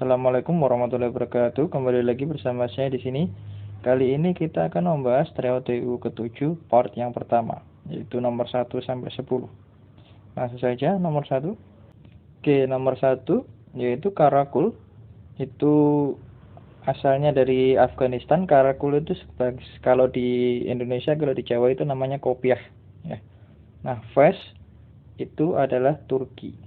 Assalamualaikum warahmatullahi wabarakatuh. Kembali lagi bersama saya di sini. Kali ini kita akan membahas Trio TU ke-7 part yang pertama, yaitu nomor 1 sampai 10. Langsung saja nomor 1. Oke, nomor 1 yaitu Karakul. Itu asalnya dari Afghanistan. Karakul itu kalau di Indonesia, kalau di Jawa itu namanya kopiah ya. Nah, Fes itu adalah Turki.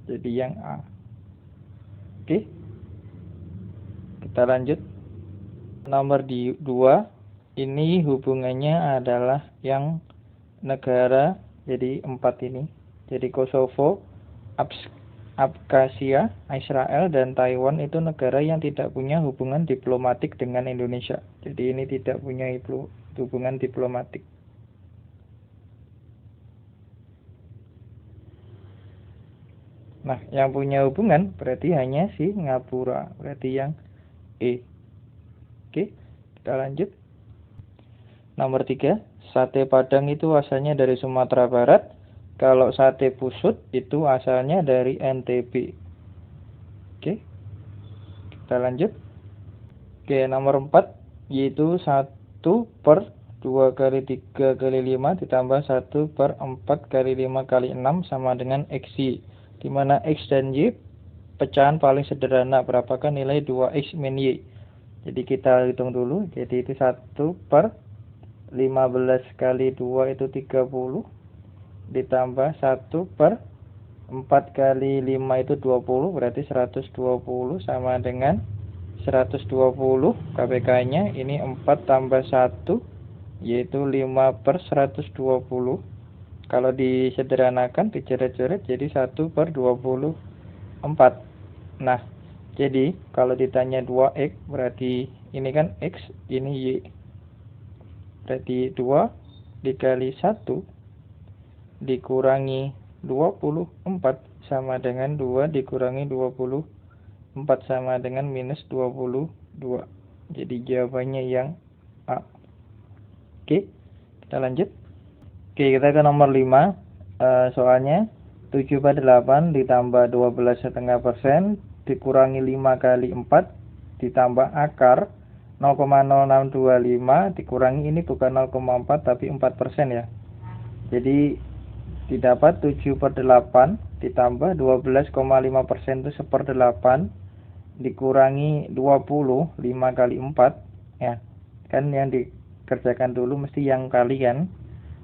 Jadi yang A. Oke, kita lanjut. Nomor 2, ini hubungannya adalah yang negara, jadi 4 ini. Jadi Kosovo, Abkhazia, Israel, dan Taiwan itu negara yang tidak punya hubungan diplomatik dengan Indonesia. Jadi ini tidak punya hubungan diplomatik. Nah, yang punya hubungan berarti hanya Singapura, berarti yang E. Oke, kita lanjut. Nomor 3, sate Padang itu asalnya dari Sumatera Barat. Kalau sate Pusut itu asalnya dari NTB. Oke, kita lanjut. Oke, nomor 4, yaitu 1/2 kali 3 kali 5 ditambah 1/4 kali 5 kali 6 sama dengan XY. Dimana X dan Y pecahan paling sederhana, berapakah nilai 2X min Y. Jadi kita hitung dulu. Jadi itu 1/15 kali 2 itu 30 ditambah 1/4 kali 5 itu 20, berarti 120 sama dengan 120. KPK-nya ini 4 tambah 1 yaitu 5/120. Kalau disederhanakan, dicoret-coret jadi 1/24. Nah, jadi kalau ditanya 2X berarti ini kan X, ini Y. Berarti 2 dikali 1 dikurangi 24 sama dengan 2 dikurangi 24 sama dengan minus 22. Jadi jawabannya yang A. Oke, kita lanjut. Oke, kita ke nomor 5. Soalnya 7/8 ditambah 12,5% dikurangi 5 kali 4 ditambah akar 0,0625 dikurangi, ini bukan 0,4 tapi 4% ya. Jadi didapat 7/8 ditambah 12,5% itu 1/8 dikurangi 20, 5 kali 4 ya. Kan yang dikerjakan dulu mesti yang kali kan.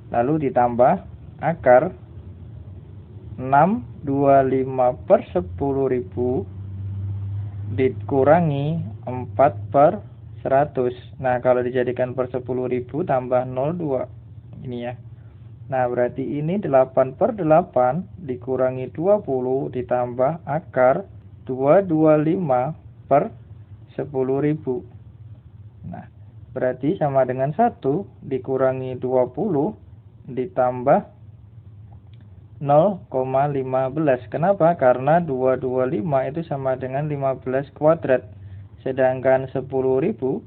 Lalu ditambah akar 625/10.000 dikurangi 4/100. Nah, kalau dijadikan per 10.000 tambah 02 ini ya. Nah, berarti ini 8/8 dikurangi 20 ditambah akar 225/10.000. Nah, berarti sama dengan 1 dikurangi 20 ditambah 0,15. Kenapa? Karena 225 itu sama dengan 15 kuadrat. Sedangkan 10.000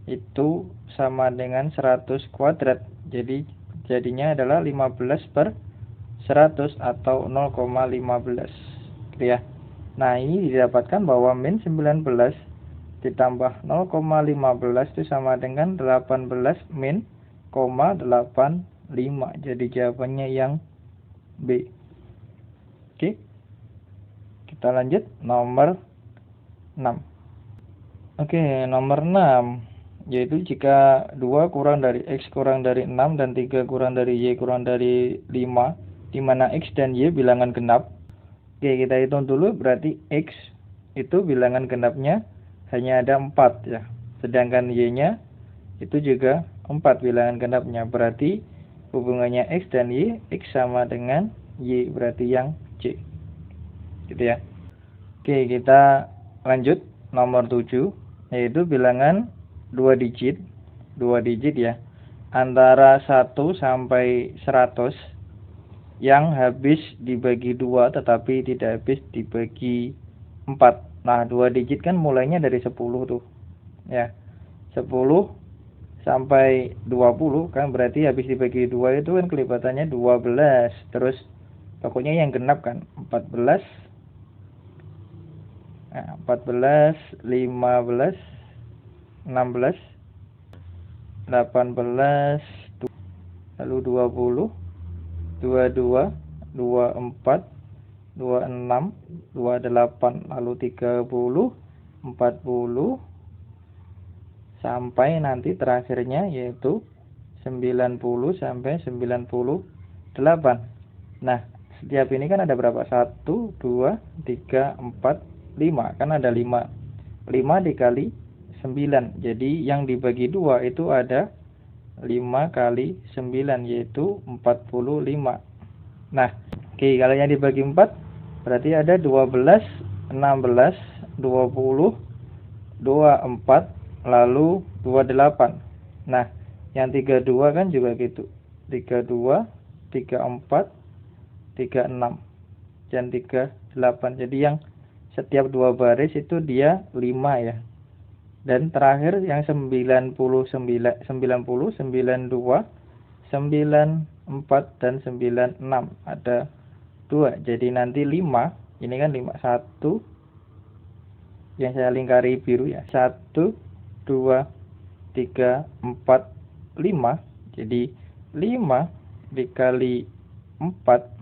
itu sama dengan 100 kuadrat. Jadi jadinya adalah 15/100 atau 0,15. Gitu ya. Nah, ini didapatkan bahwa min 19 ditambah 0,15 itu sama dengan 18 min 0,85. Jadi jawabannya yang B. Oke, kita lanjut nomor 6. Oke, nomor 6 yaitu jika 2 kurang dari X kurang dari 6 dan 3 kurang dari Y kurang dari 5, di mana X dan Y bilangan genap. Oke, kita hitung dulu. Berarti X itu bilangan genapnya hanya ada 4 ya. Sedangkan Y-nya itu juga 4 bilangan genapnya. Berarti hubungannya X dan Y, X sama dengan Y, berarti yang C. Gitu ya. Oke, kita lanjut nomor 7, yaitu bilangan 2 digit ya, antara 1 sampai 100 yang habis dibagi 2 tetapi tidak habis dibagi 4. Nah, 2 digit kan mulainya dari 10 tuh ya. 10 sampai 20 kan berarti habis dibagi 2 itu kan kelipatannya 12. Terus pokoknya yang genap kan 14, Nah, 14, 15, 16, 18, lalu 20, 22, 24, 26, 28, lalu 30, 40, sampai nanti terakhirnya yaitu 90 sampai 98. Nah, setiap ini kan ada berapa? 1, 2, 3, 4, 5. Kan ada 5. 5 dikali 9. Jadi yang dibagi 2 itu ada 5 kali 9, yaitu 45. Nah, oke, kalau yang dibagi 4 berarti ada 12, 16, 20, 24, lalu 28. Nah, yang 32 kan juga gitu. 32, 34, 36, dan 38. Jadi yang setiap 2 baris itu dia 5 ya. Dan terakhir yang 90, 92, 94, dan 96. Ada 2. Jadi nanti 5. Ini kan 5. 1. Yang saya lingkari biru ya. 1, 2, 3, 4, 5. Jadi 5 dikali 4.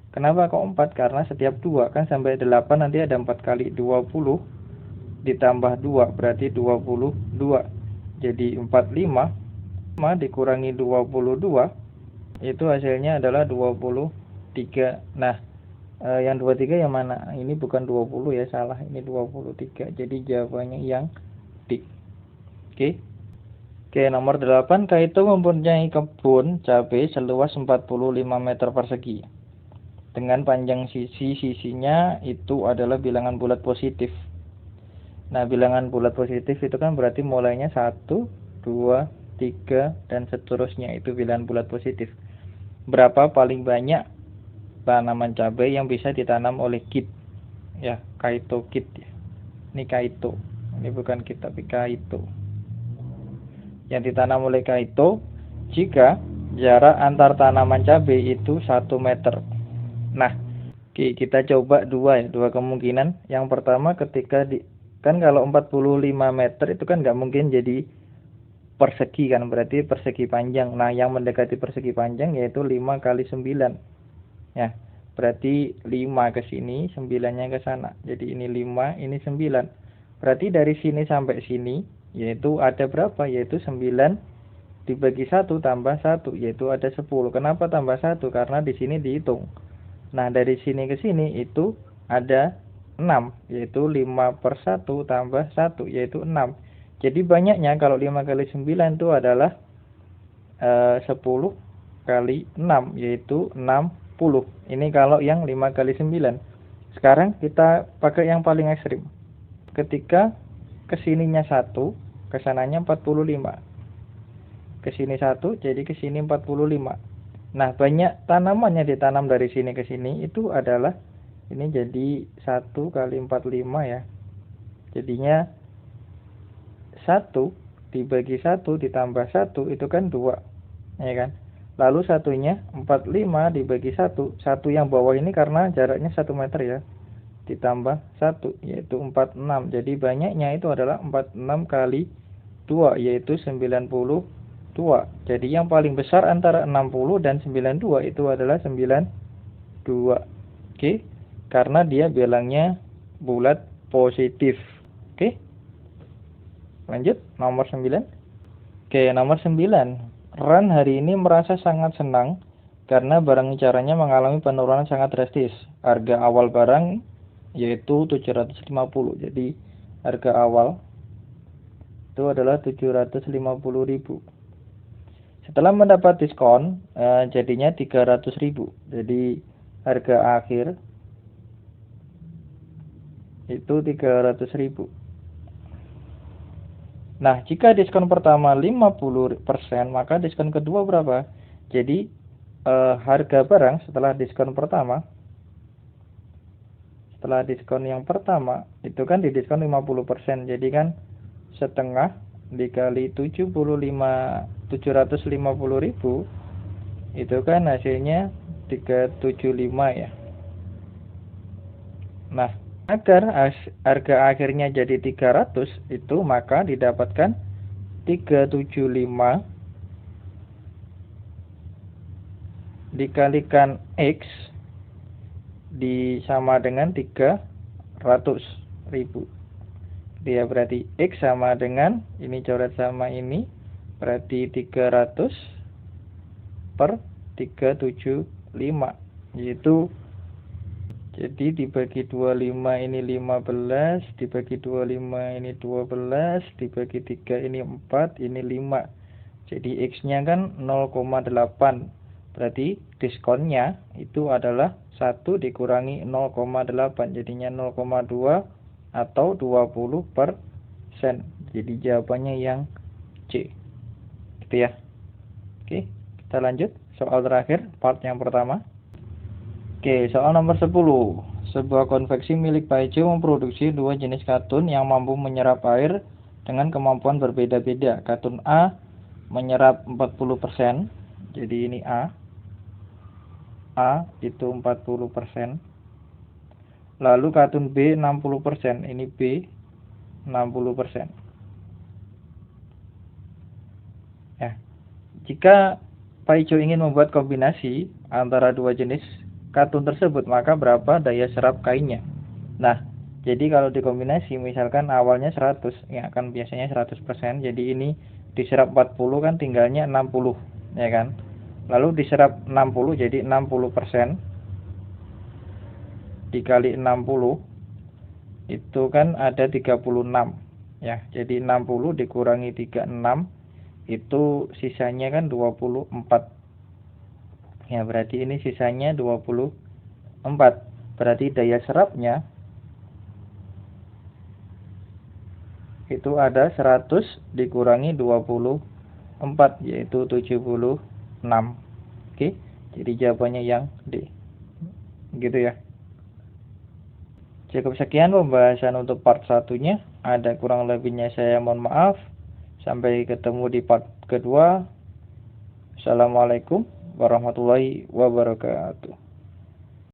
Kenapa kok 4? Karena setiap 2 kan sampai 8 nanti ada 4 kali 20 ditambah 2 berarti 22. Jadi 45 dikurangi 22 itu hasilnya adalah 23. Nah, yang 23 yang mana? Ini bukan 20 ya, salah. Ini 23. Jadi jawabannya yang D. Oke. Oke, nomor 8, Kaito mempunyai kebun cabai seluas 45 meter persegi. Dengan panjang sisi-sisinya itu adalah bilangan bulat positif. Nah, bilangan bulat positif itu kan berarti mulainya 1, 2, 3, dan seterusnya. Itu bilangan bulat positif. Berapa paling banyak tanaman cabai yang bisa ditanam oleh kit? Ya, Kaito kit ya. Ini Kaito. Ini bukan kit tapi Kaito. Yang ditanam oleh Kaito jika jarak antar tanaman cabai itu 1 meter. Nah, kita coba dua kemungkinan. Yang pertama ketika kan kalau 45 meter itu kan nggak mungkin jadi persegi kan, berarti persegi panjang. Nah, yang mendekati persegi panjang yaitu 5 kali 9. Ya, berarti 5 ke sini, 9-nya ke sana. Jadi ini 5, ini 9. Berarti dari sini sampai sini yaitu ada berapa? Yaitu 9 dibagi 1 tambah 1, yaitu ada 10. Kenapa tambah 1? Karena di sini dihitung. Nah, dari sini ke sini itu ada 6, yaitu 5/1 tambah 1, yaitu 6. Jadi banyaknya kalau 5 kali 9 itu adalah 10 kali 6, yaitu 60. Ini kalau yang 5 kali 9. Sekarang kita pakai yang paling ekstrim. Ketika kesininya 1, kesananya 45. Kesini 1, jadi kesini 45. Nah, banyak tanamannya ditanam dari sini ke sini itu adalah ini jadi 1 kali 45 ya. Jadinya 1 dibagi 1 ditambah 1 itu kan 2. Ya kan? Lalu satunya 45 dibagi 1. 1 yang bawah ini karena jaraknya 1 meter ya. Ditambah 1 yaitu 46. Jadi banyaknya itu adalah 46 kali 2 yaitu 92. Jadi yang paling besar antara 60 dan 92 itu adalah 92. Oke. Karena dia bilangnya bulat positif. Oke. Lanjut nomor 9. Oke, nomor 9. Ran hari ini merasa sangat senang karena barang incarannya mengalami penurunan sangat drastis. Harga awal barang yaitu 750. Jadi harga awal itu adalah 750.000. Setelah mendapat diskon jadinya 300.000. Jadi harga akhir itu 300.000. Nah, jika diskon pertama 50%, maka diskon kedua berapa? Jadi harga barang setelah diskon pertama, setelah diskon yang pertama itu kan didiskon 50%. Jadi kan setengah dikali 750.000 itu kan hasilnya 375 ya. Nah, Agar harga akhirnya jadi 300 itu maka didapatkan 375 dikalikan X sama dengan 300.000. Dia berarti X sama dengan, ini coret sama ini, berarti 300 per 375, yaitu jadi dibagi 25 ini 15, dibagi 25 ini 12, dibagi 3 ini 4, ini 5. Jadi X-nya kan 0,8. Berarti diskonnya itu adalah 1 dikurangi 0,8. Jadinya 0,2 atau 20%. Jadi jawabannya yang C. Gitu ya. Oke, kita lanjut. Soal terakhir, part yang pertama. Oke, soal nomor 10. Sebuah konveksi milik Pak Ijo memproduksi dua jenis katun yang mampu menyerap air dengan kemampuan berbeda-beda. Katun A menyerap 40%. Jadi ini A. A itu 40%. Lalu katun B 60%. Ini B 60%. Ya. Jika Pak Ijo ingin membuat kombinasi antara dua jenis katun tersebut, maka berapa daya serap kainnya? Nah, jadi kalau dikombinasi misalkan awalnya 100, ya kan biasanya 100%. Jadi ini diserap 40 kan tinggalnya 60, ya kan? Lalu diserap 60 jadi 60% dikali 60 itu kan ada 36, ya. Jadi 60 dikurangi 36 itu sisanya kan 24. Ya, berarti ini sisanya 24. Berarti daya serapnya itu ada 100 dikurangi 24, yaitu 76. Oke, jadi jawabannya yang D. Gitu ya. Cukup sekian pembahasan untuk part satunya. Ada kurang lebihnya saya mohon maaf. Sampai ketemu di part kedua. Assalamualaikum warahmatullahi wabarakatuh.